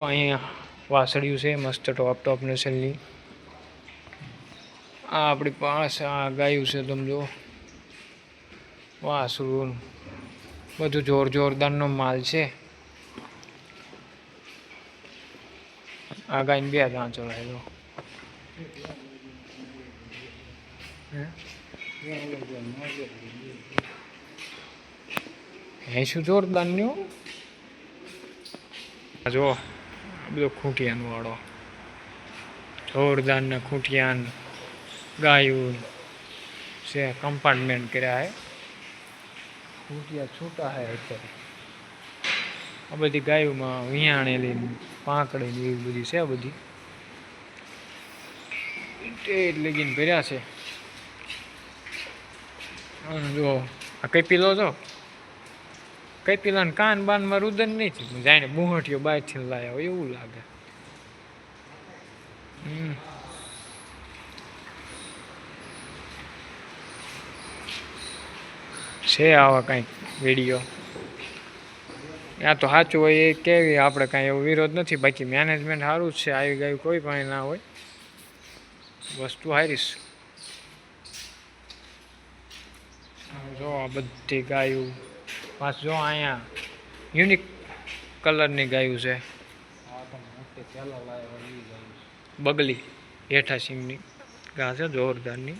અહીંયા વાસળિયું છે મસ્ત ટોપ નસલની. આ આપણી પાસે આ ગાયું છે, તમે જો વાસળું બધું જોરદારનો માલ છે. આ ગાયને 2 દાંત ચડાયેલો. શું જોરદાર ન્યુ જો બધો ખૂંટિયાન વાળો જોરદાર ના ખૂંટિયાન ગાયું છે. કમ્પાર્ટમેન્ટ કર્યા હે, ખૂંટિયા છૂટા હે. અત્યારે આ બધી ગાયોમાં વિયાણેલી પાંકડી એવી બધી છે. બધી લગીને ભર્યા છે. જો આ કઈ પીલો જો કઈ પીલા કાન બાનમાં રુદન નહીં થયું, જાણે બુહટીઓ બહારથી લાયા હોય એવું લાગે. છે આવા કંઈક વિડીયો. ત્યાં તો સાચું હોય એ કેવી, આપણે કાંઈ એવો વિરોધ નથી. બાકી મેનેજમેન્ટ સારું જ છે. આવી ગાયું કોઈ પણ ના હોય, વસ્તુ સારી છે. જો આ બધી ગાયું પાછ જો અહીંયા યુનિક કલરની ગાયું છે. બગલી હેઠા સિંગની ઘા છે જોરદારની.